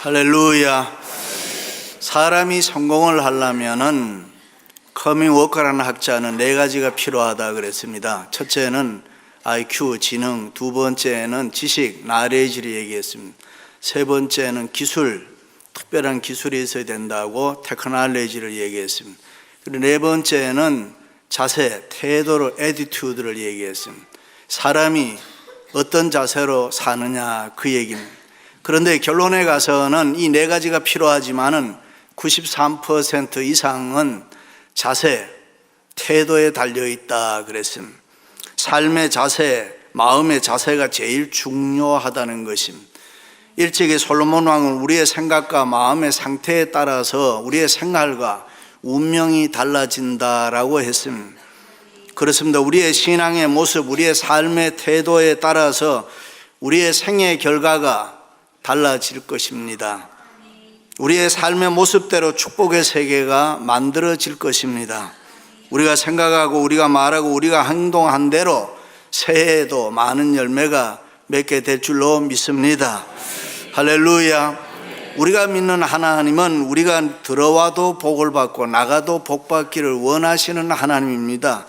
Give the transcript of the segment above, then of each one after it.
할렐루야. 사람이 성공을 하려면은 커밍 워커라는 학자는 4가지가 필요하다 그랬습니다. 첫째는 IQ, 지능, 두 번째는 지식, 나레지를 얘기했습니다. 세 번째는 기술, 특별한 기술이 있어야 된다고 테크놀로지를 얘기했습니다. 그리고 네 번째는 자세, 태도를, 애티튜드를 얘기했습니다. 사람이 어떤 자세로 사느냐 그 얘기입니다. 그런데 결론에 가서는 이 4가지가 필요하지만은 93% 이상은 자세, 태도에 달려있다 그랬습니다. 삶의 자세, 마음의 자세가 제일 중요하다는 것입니다. 일찍이 솔로몬 왕은 우리의 생각과 마음의 상태에 따라서 우리의 생활과 운명이 달라진다라고 했습니다. 그렇습니다. 우리의 신앙의 모습, 우리의 삶의 태도에 따라서 우리의 생애의 결과가 달라질 것입니다. 우리의 삶의 모습대로 축복의 세계가 만들어질 것입니다. 우리가 생각하고 우리가 말하고 우리가 행동한 대로 새해에도 많은 열매가 맺게 될 줄로 믿습니다. 할렐루야. 우리가 믿는 하나님은 우리가 들어와도 복을 받고 나가도 복 받기를 원하시는 하나님입니다.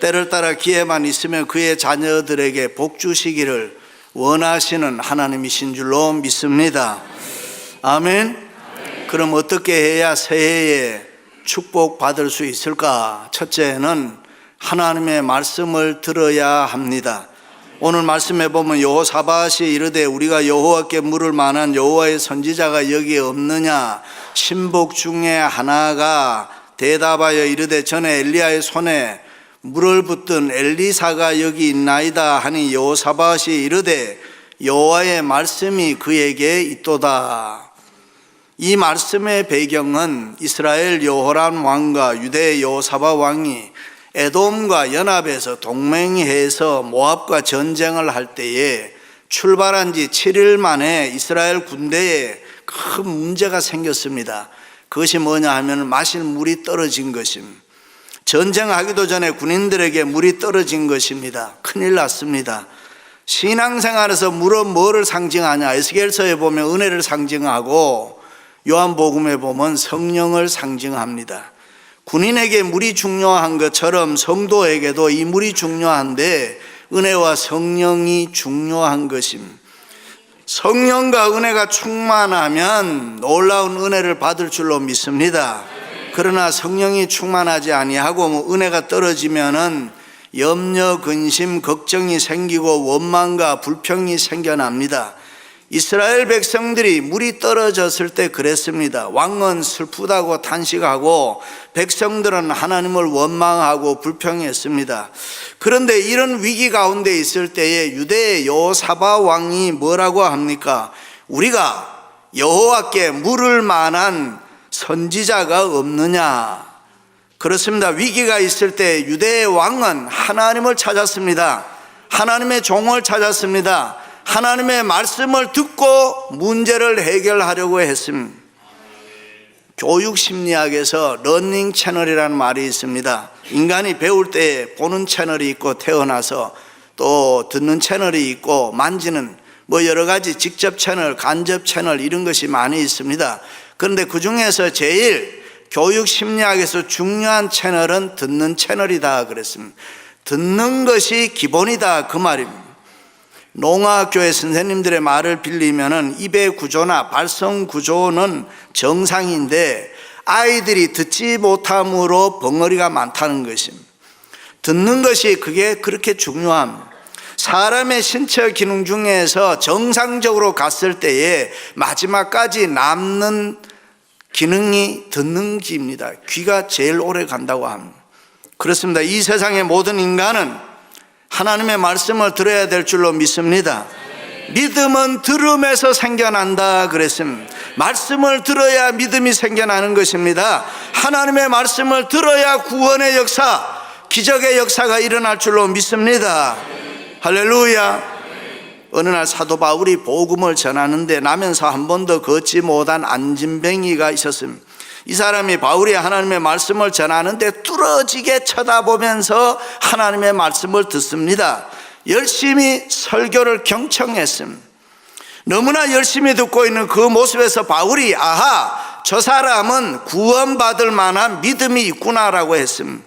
때를 따라 기회만 있으면 그의 자녀들에게 복 주시기를 원하시는 하나님이신 줄로 믿습니다. 아멘. 그럼 어떻게 해야 새해에 축복 받을 수 있을까? 첫째는 하나님의 말씀을 들어야 합니다. 오늘 말씀에 보면 여호사밧이 이르되 우리가 여호와께 물을 만한 여호와의 선지자가 여기에 없느냐? 신복 중에 하나가 대답하여 이르되 전에 엘리야의 손에 물을 붓던 엘리사가 여기 있나이다 하니 여호사밧이 이르되 여호와의 말씀이 그에게 있도다. 이 말씀의 배경은 이스라엘 여호람 왕과 유대 여호사밧 왕이 에돔과 연합해서 동맹해서 모압과 전쟁을 할 때에 출발한 지 7일 만에 이스라엘 군대에 큰 문제가 생겼습니다. 그것이 뭐냐 하면 마실 물이 떨어진 것입니다. 전쟁하기도 전에 군인들에게 물이 떨어진 것입니다. 큰일 났습니다. 신앙생활에서 물은 뭐를 상징하냐? 에스겔서에 보면 은혜를 상징하고 요한복음에 보면 성령을 상징합니다. 군인에게 물이 중요한 것처럼 성도에게도 이 물이 중요한데 은혜와 성령이 중요한 것입니다. 성령과 은혜가 충만하면 놀라운 은혜를 받을 줄로 믿습니다. 그러나 성령이 충만하지 아니하고 은혜가 떨어지면은 염려, 근심, 걱정이 생기고 원망과 불평이 생겨납니다. 이스라엘 백성들이 물이 떨어졌을 때 그랬습니다. 왕은 슬프다고 탄식하고 백성들은 하나님을 원망하고 불평했습니다. 그런데 이런 위기 가운데 있을 때에 유대의 여호사밧 왕이 뭐라고 합니까? 우리가 여호와께 물을 만한 선지자가 없느냐? 그렇습니다. 위기가 있을 때 유대의 왕은 하나님을 찾았습니다. 하나님의 종을 찾았습니다. 하나님의 말씀을 듣고 문제를 해결하려고 했습니다. 교육심리학에서 러닝 채널이라는 말이 있습니다. 인간이 배울 때 보는 채널이 있고 태어나서 또 듣는 채널이 있고 만지는 여러 가지 직접 채널, 간접 채널 이런 것이 많이 있습니다. 그런데 그 중에서 제일 교육심리학에서 중요한 채널은 듣는 채널이다 그랬습니다. 듣는 것이 기본이다 그 말입니다. 농아교회 선생님들의 말을 빌리면은 입의 구조나 발성 구조는 정상인데 아이들이 듣지 못함으로 벙어리가 많다는 것입니다. 듣는 것이 그게 그렇게 중요합니다. 사람의 신체 기능 중에서 정상적으로 갔을 때에 마지막까지 남는 기능이 듣는 귀입니다. 귀가 제일 오래 간다고 합니다. 그렇습니다. 이 세상의 모든 인간은 하나님의 말씀을 들어야 될 줄로 믿습니다. 믿음은 들음에서 생겨난다 그랬습니다. 말씀을 들어야 믿음이 생겨나는 것입니다. 하나님의 말씀을 들어야 구원의 역사, 기적의 역사가 일어날 줄로 믿습니다. 할렐루야. 어느 날 사도 바울이 복음을 전하는데 나면서 한 번도 걷지 못한 안진뱅이가 있었습니다. 이 사람이 바울이 하나님의 말씀을 전하는데 뚫어지게 쳐다보면서 하나님의 말씀을 듣습니다. 열심히 설교를 경청했습니다. 너무나 열심히 듣고 있는 그 모습에서 바울이 아하, 저 사람은 구원받을 만한 믿음이 있구나라고 했음.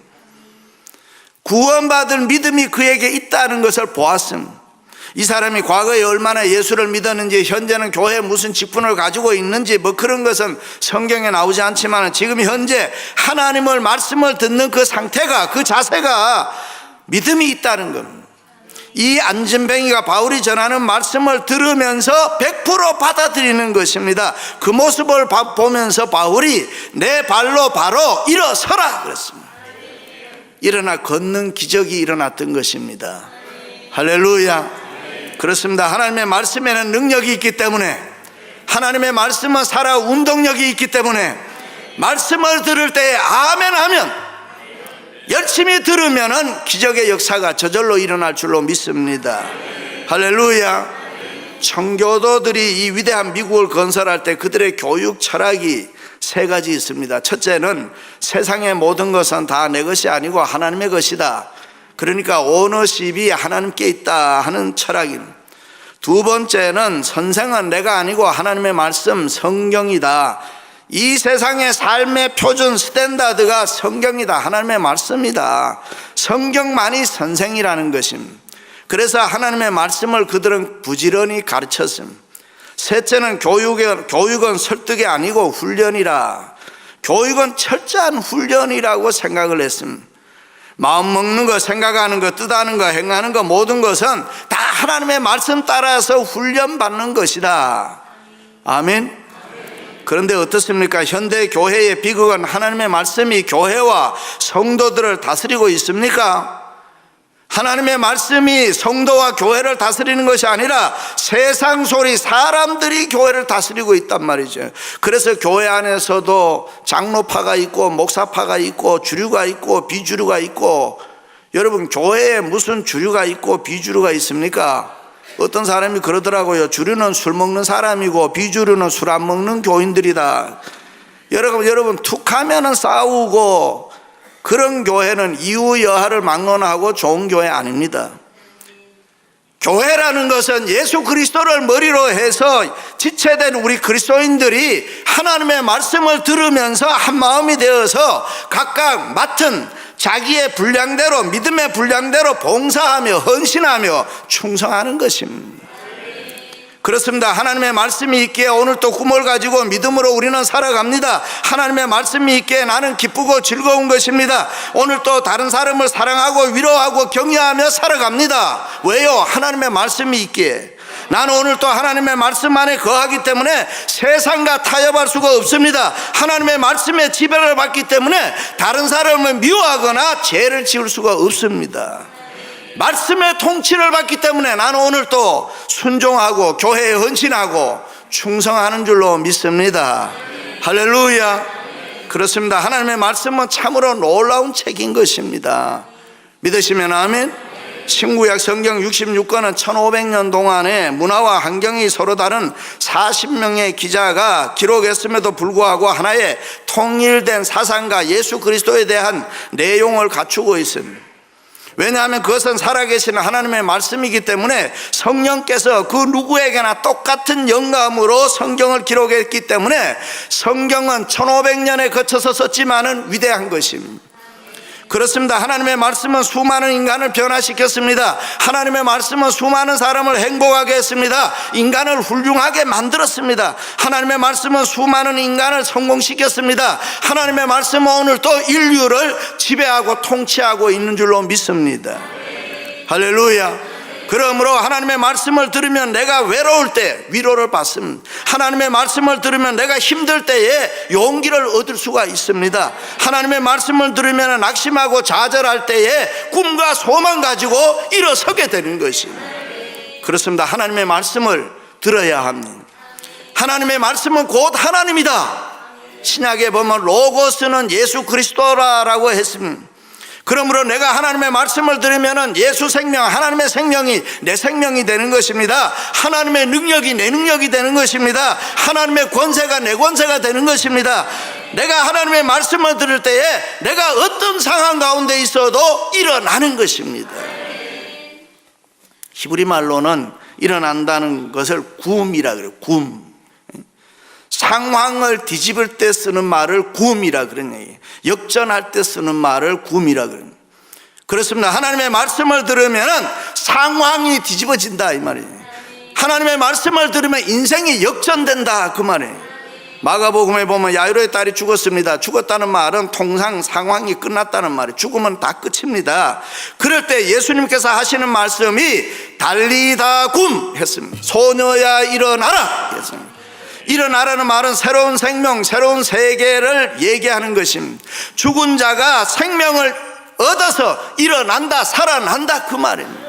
구원받을 믿음이 그에게 있다는 것을 보았음. 이 사람이 과거에 얼마나 예수를 믿었는지, 현재는 교회에 무슨 직분을 가지고 있는지 뭐 그런 것은 성경에 나오지 않지만 지금 현재 하나님의 말씀을 듣는 그 상태가, 그 자세가 믿음이 있다는 겁니다. 이 안진뱅이가 바울이 전하는 말씀을 들으면서 100% 받아들이는 것입니다. 그 모습을 보면서 바울이 내 발로 바로 일어서라 그랬습니다. 일어나 걷는 기적이 일어났던 것입니다. 할렐루야. 그렇습니다. 하나님의 말씀에는 능력이 있기 때문에, 하나님의 말씀은 살아 운동력이 있기 때문에 말씀을 들을 때에 아멘 하면, 열심히 들으면은 기적의 역사가 저절로 일어날 줄로 믿습니다. 할렐루야. 청교도들이 이 위대한 미국을 건설할 때 그들의 교육 철학이 세 가지 있습니다. 첫째는 세상의 모든 것은 다 내 것이 아니고 하나님의 것이다. 그러니까 오너십이 하나님께 있다 하는 철학입니다. 두 번째는 선생은 내가 아니고 하나님의 말씀 성경이다. 이 세상의 삶의 표준 스탠다드가 성경이다, 하나님의 말씀이다. 성경만이 선생이라는 것입니다. 그래서 하나님의 말씀을 그들은 부지런히 가르쳤습니다. 셋째는 교육은 설득이 아니고 훈련이라. 교육은 철저한 훈련이라고 생각을 했습니다. 마음 먹는 거, 생각하는 거, 뜻하는 거, 행하는 거, 모든 것은 다 하나님의 말씀 따라서 훈련받는 것이다. 아멘. 그런데 어떻습니까? 현대 교회의 비극은 하나님의 말씀이 교회와 성도들을 다스리고 있습니까? 하나님의 말씀이 성도와 교회를 다스리는 것이 아니라 세상 소리, 사람들이 교회를 다스리고 있단 말이죠. 그래서 교회 안에서도 장로파가 있고 목사파가 있고 주류가 있고 비주류가 있고, 여러분 교회에 무슨 주류가 있고 비주류가 있습니까? 어떤 사람이 그러더라고요. 주류는 술 먹는 사람이고 비주류는 술 안 먹는 교인들이다. 여러분 툭하면은 싸우고, 그런 교회는 이유 여하를 막론하고 좋은 교회 아닙니다. 교회라는 것은 예수 그리스도를 머리로 해서 지체된 우리 그리스도인들이 하나님의 말씀을 들으면서 한 마음이 되어서 각각 맡은 자기의 분량대로, 믿음의 분량대로 봉사하며 헌신하며 충성하는 것입니다. 그렇습니다. 하나님의 말씀이 있기에 오늘 또 꿈을 가지고 믿음으로 우리는 살아갑니다. 하나님의 말씀이 있기에 나는 기쁘고 즐거운 것입니다. 오늘 또 다른 사람을 사랑하고 위로하고 격려하며 살아갑니다. 왜요? 하나님의 말씀이 있기에. 나는 오늘 또 하나님의 말씀 안에 거하기 때문에 세상과 타협할 수가 없습니다. 하나님의 말씀에 지배를 받기 때문에 다른 사람을 미워하거나 죄를 지을 수가 없습니다. 말씀의 통치를 받기 때문에 나는 오늘 또 순종하고 교회에 헌신하고 충성하는 줄로 믿습니다. 할렐루야. 그렇습니다. 하나님의 말씀은 참으로 놀라운 책인 것입니다. 믿으시면 아멘. 신구약 성경 66권은 1500년 동안에 문화와 환경이 서로 다른 40명의 기자가 기록했음에도 불구하고 하나의 통일된 사상과 예수 그리스도에 대한 내용을 갖추고 있습니다. 왜냐하면 그것은 살아계신 하나님의 말씀이기 때문에 성령께서 그 누구에게나 똑같은 영감으로 성경을 기록했기 때문에 성경은 1500년에 거쳐서 썼지만은 위대한 것입니다. 그렇습니다. 하나님의 말씀은 수많은 인간을 변화시켰습니다. 하나님의 말씀은 수많은 사람을 행복하게 했습니다. 인간을 훌륭하게 만들었습니다. 하나님의 말씀은 수많은 인간을 성공시켰습니다. 하나님의 말씀은 오늘 또 인류를 지배하고 통치하고 있는 줄로 믿습니다. 할렐루야. 그러므로 하나님의 말씀을 들으면 내가 외로울 때 위로를 받습니다. 하나님의 말씀을 들으면 내가 힘들 때에 용기를 얻을 수가 있습니다. 하나님의 말씀을 들으면 낙심하고 좌절할 때에 꿈과 소망 가지고 일어서게 되는 것입니다. 그렇습니다. 하나님의 말씀을 들어야 합니다. 하나님의 말씀은 곧 하나님이다. 신약에 보면 로고스는 예수 그리스도라고 했습니다. 그러므로 내가 하나님의 말씀을 들으면 예수 생명, 하나님의 생명이 내 생명이 되는 것입니다. 하나님의 능력이 내 능력이 되는 것입니다. 하나님의 권세가 내 권세가 되는 것입니다. 내가 하나님의 말씀을 들을 때에 내가 어떤 상황 가운데 있어도 일어나는 것입니다. 히브리 말로는 일어난다는 것을 구음이라 그래요. 구음. 상황을 뒤집을 때 쓰는 말을 구음이라 그런 얘기예요. 역전할 때 쓰는 말을 구음이라 그래요. 그렇습니다. 하나님의 말씀을 들으면 상황이 뒤집어진다 이 말이에요. 하나님의 말씀을 들으면 인생이 역전된다 그 말이에요. 마가복음에 보면 야이로의 딸이 죽었습니다. 죽었다는 말은 통상 상황이 끝났다는 말이에요. 죽으면 다 끝입니다. 그럴 때 예수님께서 하시는 말씀이 달리다 굼 했습니다. 소녀야 일어나라 했습니다. 일어나라는 말은 새로운 생명, 새로운 세계를 얘기하는 것입니다. 죽은 자가 생명을 얻어서 일어난다, 살아난다 그 말입니다.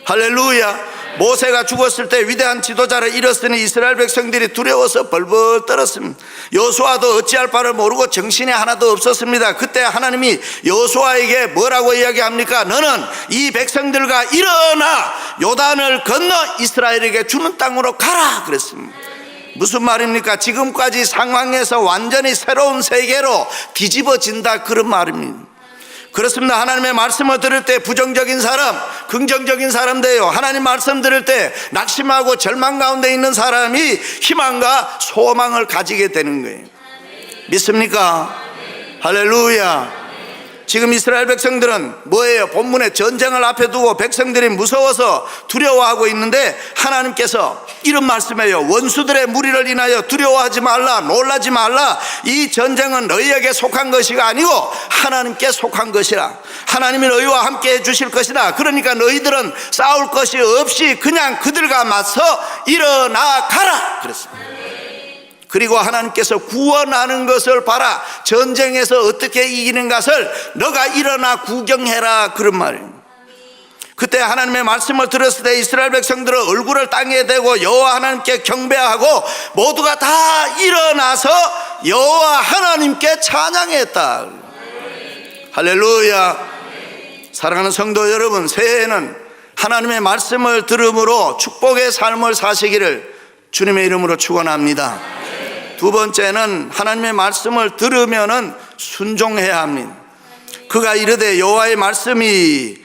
할렐루야. 모세가 죽었을 때 위대한 지도자를 잃었으니 이스라엘 백성들이 두려워서 벌벌 떨었습니다. 여호수아도 어찌할 바를 모르고 정신이 하나도 없었습니다. 그때 하나님이 여호수아에게 뭐라고 이야기합니까? 너는 이 백성들과 일어나 요단을 건너 이스라엘에게 주는 땅으로 가라 그랬습니다. 무슨 말입니까? 지금까지 상황에서 완전히 새로운 세계로 뒤집어진다 그런 말입니다. 그렇습니다. 하나님의 말씀을 들을 때 부정적인 사람, 긍정적인 사람 돼요. 하나님 말씀 들을 때 낙심하고 절망 가운데 있는 사람이 희망과 소망을 가지게 되는 거예요. 믿습니까? 할렐루야. 지금 이스라엘 백성들은 뭐예요? 본문에 전쟁을 앞에 두고 백성들이 무서워서 두려워하고 있는데 하나님께서 이런 말씀이에요. 원수들의 무리를 인하여 두려워하지 말라, 놀라지 말라. 이 전쟁은 너희에게 속한 것이 아니고 하나님께 속한 것이라. 하나님이 너희와 함께 해주실 것이다. 그러니까 너희들은 싸울 것이 없이 그냥 그들과 맞서 일어나 가라 그랬습니다. 그리고 하나님께서 구원하는 것을 봐라. 전쟁에서 어떻게 이기는 것을 너가 일어나 구경해라 그런 말이에요. 그때 하나님의 말씀을 들었을 때 이스라엘 백성들은 얼굴을 땅에 대고 여호와 하나님께 경배하고 모두가 다 일어나서 여호와 하나님께 찬양했다. 할렐루야. 사랑하는 성도 여러분, 새해에는 하나님의 말씀을 들음으로 축복의 삶을 사시기를 주님의 이름으로 축원합니다. 두 번째는 하나님의 말씀을 들으면은 순종해야 합니다. 그가 이르되 여호와의 말씀이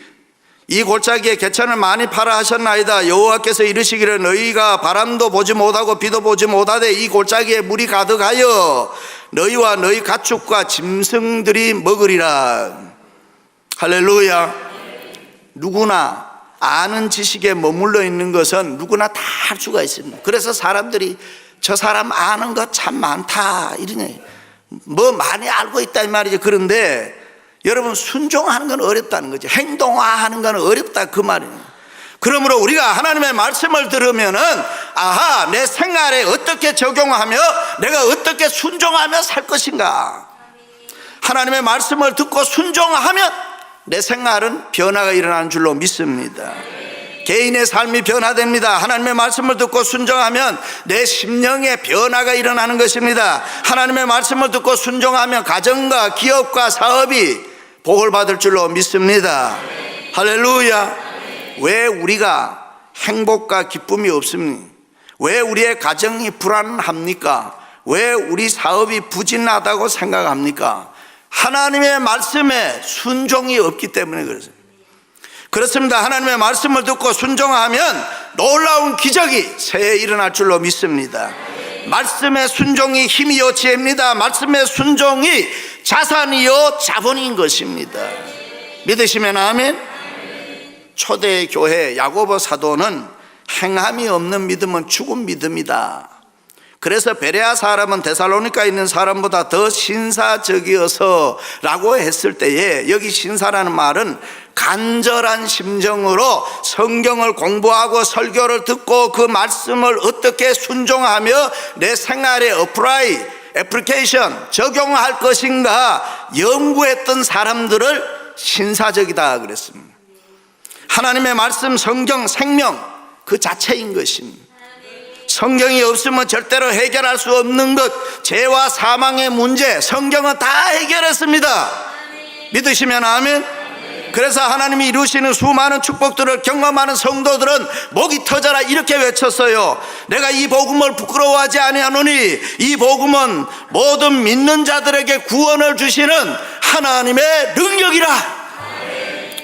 이 골짜기에 개천을 많이 팔아 하셨나이다. 여호와께서 이르시기를 너희가 바람도 보지 못하고 비도 보지 못하되 이 골짜기에 물이 가득하여 너희와 너희 가축과 짐승들이 먹으리라. 할렐루야. 누구나 아는 지식에 머물러 있는 것은 누구나 다 할 수가 있습니다. 그래서 사람들이 저 사람 아는 것 참 많다 이러네. 뭐 많이 알고 있다 이 말이죠. 그런데 여러분 순종하는 건 어렵다는 거죠. 행동화하는 건 어렵다 그 말이에요. 그러므로 우리가 하나님의 말씀을 들으면은 아하, 내 생활에 어떻게 적용하며 내가 어떻게 순종하며 살 것인가. 하나님의 말씀을 듣고 순종하면 내 생활은 변화가 일어나는 줄로 믿습니다. 개인의 삶이 변화됩니다. 하나님의 말씀을 듣고 순종하면 내 심령의 변화가 일어나는 것입니다. 하나님의 말씀을 듣고 순종하면 가정과 기업과 사업이 복을 받을 줄로 믿습니다. 할렐루야. 왜 우리가 행복과 기쁨이 없습니까? 왜 우리의 가정이 불안합니까? 왜 우리 사업이 부진하다고 생각합니까? 하나님의 말씀에 순종이 없기 때문에 그렇습니다. 그렇습니다. 하나님의 말씀을 듣고 순종하면 놀라운 기적이 새해에 일어날 줄로 믿습니다. 말씀의 순종이 힘이요 지혜입니다. 말씀의 순종이 자산이요 자본인 것입니다. 믿으시면 아멘. 초대 교회 야고보 사도는 행함이 없는 믿음은 죽은 믿음이다. 그래서 베레아 사람은 데살로니가에 있는 사람보다 더 신사적이어서 라고 했을 때에 여기 신사라는 말은 간절한 심정으로 성경을 공부하고 설교를 듣고 그 말씀을 어떻게 순종하며 내 생활에 애플리케이션 적용할 것인가 연구했던 사람들을 신사적이다 그랬습니다. 하나님의 말씀, 성경, 생명 그 자체인 것입니다. 성경이 없으면 절대로 해결할 수 없는 것, 죄와 사망의 문제 성경은 다 해결했습니다. 믿으시면 아멘. 그래서 하나님이 이루시는 수많은 축복들을 경험하는 성도들은 목이 터져라 이렇게 외쳤어요. 내가 이 복음을 부끄러워하지 아니하노니 이 복음은 모든 믿는 자들에게 구원을 주시는 하나님의 능력이라.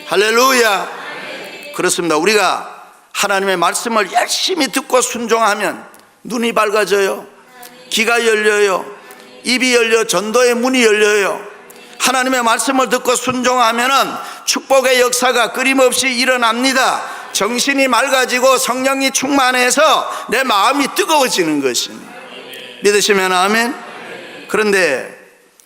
할렐루야. 그렇습니다. 우리가 하나님의 말씀을 열심히 듣고 순종하면 눈이 밝아져요. 귀가 열려요. 입이 열려 전도의 문이 열려요. 하나님의 말씀을 듣고 순종하면은 축복의 역사가 끊임없이 일어납니다. 정신이 맑아지고 성령이 충만해서 내 마음이 뜨거워지는 것입니다. 믿으시면 아멘. 그런데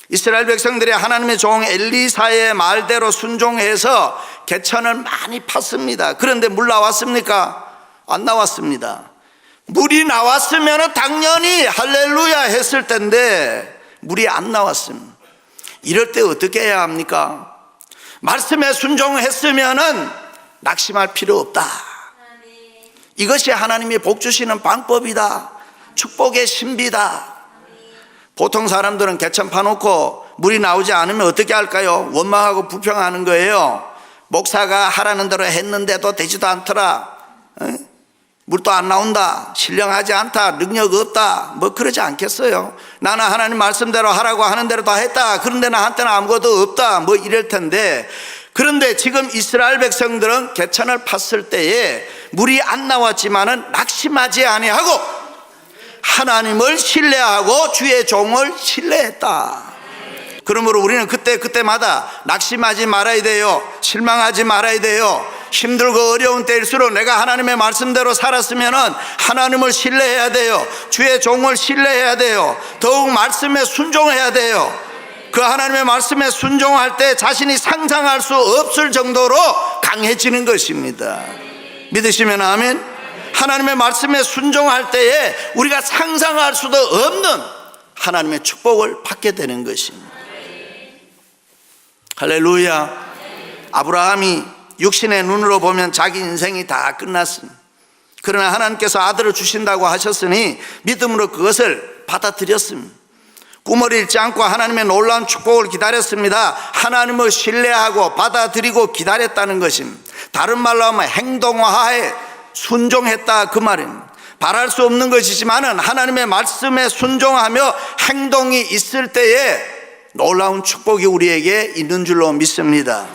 이스라엘 백성들이 하나님의 종 엘리사의 말대로 순종해서 개천을 많이 팠습니다. 그런데 물 나왔습니까? 안 나왔습니다. 물이 나왔으면 당연히 할렐루야 했을 텐데 물이 안 나왔습니다. 이럴 때 어떻게 해야 합니까? 말씀에 순종했으면 낙심할 필요 없다. 이것이 하나님이 복 주시는 방법이다. 축복의 신비다. 보통 사람들은 개천 파놓고 물이 나오지 않으면 어떻게 할까요? 원망하고 불평하는 거예요. 목사가 하라는 대로 했는데도 되지도 않더라. 물도 안 나온다. 신령하지 않다. 능력 없다. 뭐 그러지 않겠어요? 나는 하나님 말씀대로 하라고 하는 대로 다 했다. 그런데 나한테는 아무것도 없다. 뭐 이럴 텐데, 그런데 지금 이스라엘 백성들은 개천을 팠을 때에 물이 안 나왔지만은 낙심하지 아니하고 하나님을 신뢰하고 주의 종을 신뢰했다. 그러므로 우리는 그때마다 낙심하지 말아야 돼요. 실망하지 말아야 돼요. 힘들고 어려운 때일수록 내가 하나님의 말씀대로 살았으면 하나님을 신뢰해야 돼요. 주의 종을 신뢰해야 돼요. 더욱 말씀에 순종해야 돼요. 그 하나님의 말씀에 순종할 때 자신이 상상할 수 없을 정도로 강해지는 것입니다. 믿으시면 아멘. 하나님의 말씀에 순종할 때에 우리가 상상할 수도 없는 하나님의 축복을 받게 되는 것입니다. 할렐루야. 아브라함이 육신의 눈으로 보면 자기 인생이 다 끝났습니다. 그러나 하나님께서 아들을 주신다고 하셨으니 믿음으로 그것을 받아들였습니다. 꿈을 잃지 않고 하나님의 놀라운 축복을 기다렸습니다. 하나님을 신뢰하고 받아들이고 기다렸다는 것입니다. 다른 말로 하면 행동화에 순종했다 그 말입니다. 바랄 수 없는 것이지만은 하나님의 말씀에 순종하며 행동이 있을 때에 놀라운 축복이 우리에게 있는 줄로 믿습니다.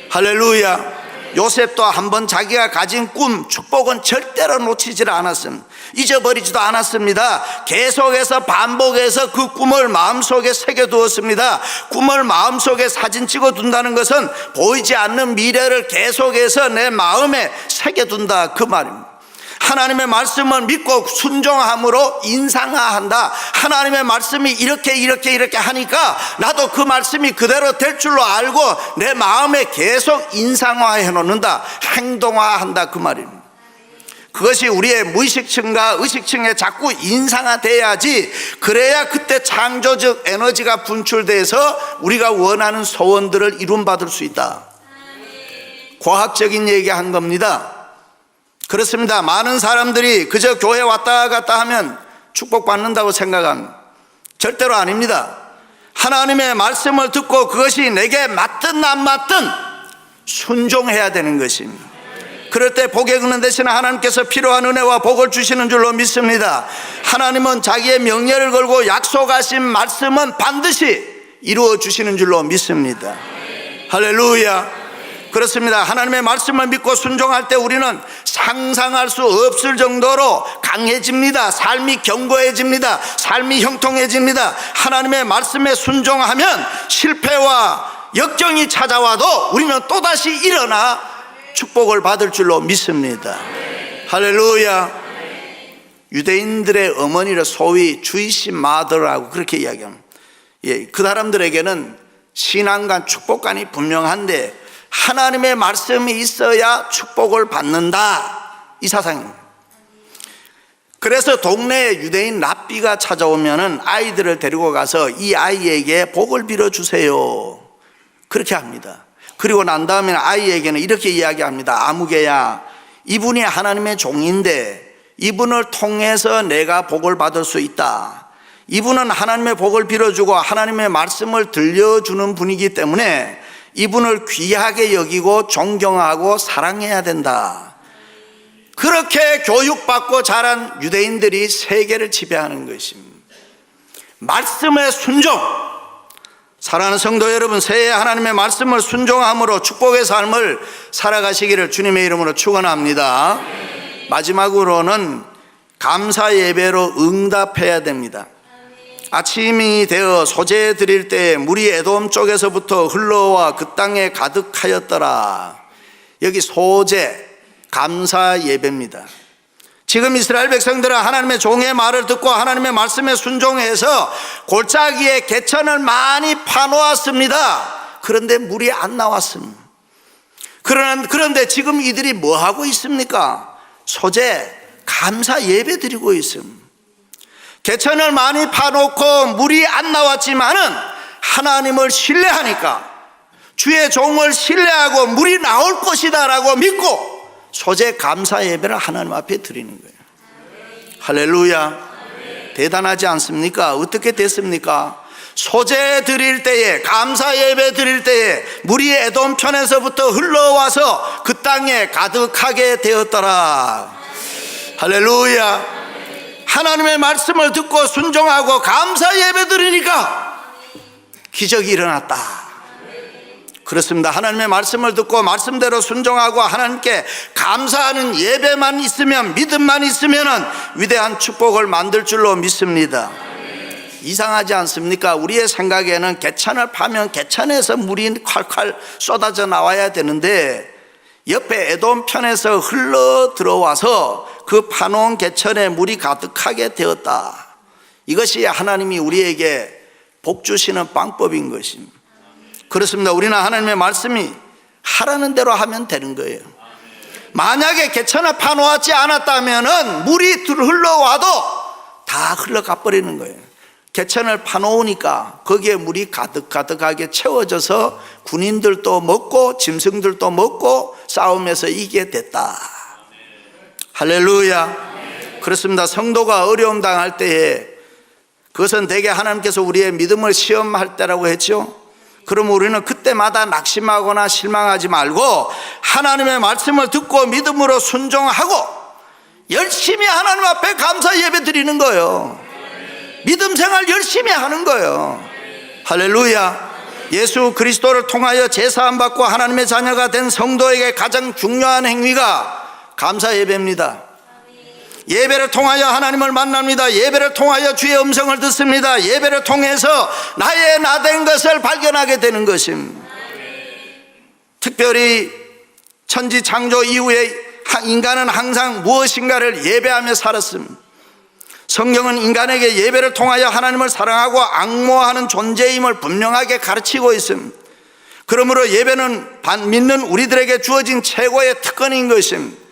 할렐루야. 요셉도 한번 자기가 가진 꿈, 축복은 절대로 놓치질 않았습니다. 잊어버리지도 않았습니다. 계속해서 반복해서 그 꿈을 마음속에 새겨두었습니다. 꿈을 마음속에 사진 찍어둔다는 것은 보이지 않는 미래를 계속해서 내 마음에 새겨둔다 그 말입니다. 하나님의 말씀을 믿고 순종함으로 인상화한다. 하나님의 말씀이 이렇게 하니까 나도 그 말씀이 그대로 될 줄로 알고 내 마음에 계속 인상화해 놓는다. 행동화한다 그 말입니다. 그것이 우리의 무의식층과 의식층에 자꾸 인상화돼야지, 그래야 그때 창조적 에너지가 분출돼서 우리가 원하는 소원들을 이룸받을 수 있다. 과학적인 얘기한 겁니다. 그렇습니다. 많은 사람들이 그저 교회 왔다 갔다 하면 축복받는다고 생각합니다. 절대로 아닙니다. 하나님의 말씀을 듣고 그것이 내게 맞든 안 맞든 순종해야 되는 것입니다. 그럴 때 복에 그는 대신에 하나님께서 필요한 은혜와 복을 주시는 줄로 믿습니다. 하나님은 자기의 명예를 걸고 약속하신 말씀은 반드시 이루어 주시는 줄로 믿습니다. 할렐루야. 그렇습니다. 하나님의 말씀을 믿고 순종할 때 우리는 상상할 수 없을 정도로 강해집니다. 삶이 견고해집니다. 삶이 형통해집니다. 하나님의 말씀에 순종하면 실패와 역경이 찾아와도 우리는 또다시 일어나 축복을 받을 줄로 믿습니다. 할렐루야. 유대인들의 어머니를 소위 주이시 마더라고 그렇게 이야기합니다. 그 사람들에게는 신앙관 축복관이 분명한데 하나님의 말씀이 있어야 축복을 받는다, 이 사상입니다. 그래서 동네에 유대인 랍비가 찾아오면은 아이들을 데리고 가서 이 아이에게 복을 빌어주세요, 그렇게 합니다. 그리고 난 다음에는 아이에게는 이렇게 이야기합니다. 아무개야, 이분이 하나님의 종인데 이분을 통해서 내가 복을 받을 수 있다. 이분은 하나님의 복을 빌어주고 하나님의 말씀을 들려주는 분이기 때문에 이분을 귀하게 여기고 존경하고 사랑해야 된다. 그렇게 교육받고 자란 유대인들이 세계를 지배하는 것입니다. 말씀의 순종, 사랑하는 성도 여러분, 새해 하나님의 말씀을 순종함으로 축복의 삶을 살아가시기를 주님의 이름으로 축원합니다. 마지막으로는 감사 예배로 응답해야 됩니다. 아침이 되어 소재 드릴 때에 물이 에돔 쪽에서부터 흘러와 그 땅에 가득하였더라. 여기 소재, 감사 예배입니다. 지금 이스라엘 백성들은 하나님의 종의 말을 듣고 하나님의 말씀에 순종해서 골짜기에 개천을 많이 파놓았습니다. 그런데 물이 안 나왔습니다. 그런데 지금 이들이 뭐 하고 있습니까? 소재, 감사 예배 드리고 있습니다. 개천을 많이 파놓고 물이 안 나왔지만은 하나님을 신뢰하니까, 주의 종을 신뢰하고 물이 나올 것이다 라고 믿고 소재 감사 예배를 하나님 앞에 드리는 거예요. 할렐루야. 대단하지 않습니까? 어떻게 됐습니까? 소재 드릴 때에, 감사 예배 드릴 때에 물이 에돔 편에서부터 흘러와서 그 땅에 가득하게 되었더라. 할렐루야. 하나님의 말씀을 듣고 순종하고 감사 예배 드리니까 기적이 일어났다. 그렇습니다. 하나님의 말씀을 듣고 말씀대로 순종하고 하나님께 감사하는 예배만 있으면, 믿음만 있으면 위대한 축복을 만들 줄로 믿습니다. 이상하지 않습니까? 우리의 생각에는 개천을 파면 개천에서 물이 콸콸 쏟아져 나와야 되는데 옆에 에돔 편에서 흘러 들어와서 그 파놓은 개천에 물이 가득하게 되었다. 이것이 하나님이 우리에게 복 주시는 방법인 것입니다. 그렇습니다. 우리는 하나님의 말씀이 하라는 대로 하면 되는 거예요. 만약에 개천을 파놓았지 않았다면 물이 흘러와도 다 흘러가 버리는 거예요. 개천을 파놓으니까 거기에 물이 가득가득하게 채워져서 군인들도 먹고 짐승들도 먹고 싸움에서 이기게 됐다. 할렐루야. 그렇습니다. 성도가 어려움 당할 때에 그것은 대개 하나님께서 우리의 믿음을 시험할 때라고 했죠. 그럼 우리는 그때마다 낙심하거나 실망하지 말고 하나님의 말씀을 듣고 믿음으로 순종하고 열심히 하나님 앞에 감사 예배 드리는 거예요. 믿음 생활 열심히 하는 거예요. 할렐루야. 예수 그리스도를 통하여 제사함 받고 하나님의 자녀가 된 성도에게 가장 중요한 행위가 감사 예배입니다. 예배를 통하여 하나님을 만납니다. 예배를 통하여 주의 음성을 듣습니다. 예배를 통해서 나의 나된 것을 발견하게 되는 것입니다. 특별히 천지 창조 이후에 인간은 항상 무엇인가를 예배하며 살았습니다. 성경은 인간에게 예배를 통하여 하나님을 사랑하고 앙모하는 존재임을 분명하게 가르치고 있습니다. 그러므로 예배는 믿는 우리들에게 주어진 최고의 특권인 것입니다.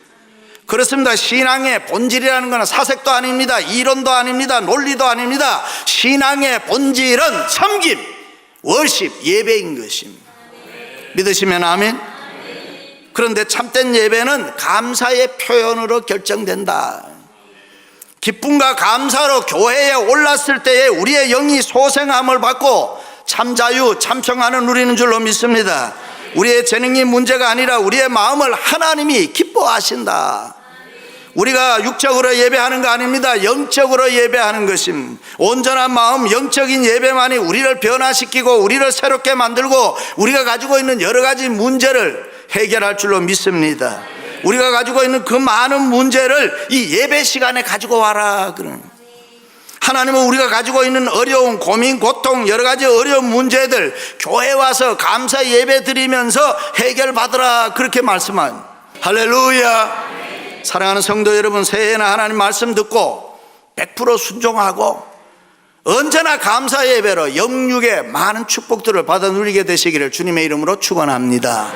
그렇습니다. 신앙의 본질이라는 것은 사색도 아닙니다. 이론도 아닙니다. 논리도 아닙니다. 신앙의 본질은 섬김, 월십, 예배인 것입니다. 믿으시면 아멘. 그런데 참된 예배는 감사의 표현으로 결정된다. 기쁨과 감사로 교회에 올랐을 때에 우리의 영이 소생함을 받고 참자유, 참평안을 누리는 줄로 믿습니다. 우리의 재능이 문제가 아니라 우리의 마음을 하나님이 기뻐하신다. 우리가 육적으로 예배하는 거 아닙니다. 영적으로 예배하는 것입니다. 온전한 마음, 영적인 예배만이 우리를 변화시키고 우리를 새롭게 만들고 우리가 가지고 있는 여러 가지 문제를 해결할 줄로 믿습니다. 우리가 가지고 있는 그 많은 문제를 이 예배 시간에 가지고 와라. 하나님은 우리가 가지고 있는 어려운 고민, 고통, 여러 가지 어려운 문제들 교회 와서 감사 예배 드리면서 해결받으라, 그렇게 말씀한. 할렐루야. 사랑하는 성도 여러분, 새해에는 하나님 말씀 듣고 100% 순종하고 언제나 감사 예배로 영육의 많은 축복들을 받아 누리게 되시기를 주님의 이름으로 축원합니다.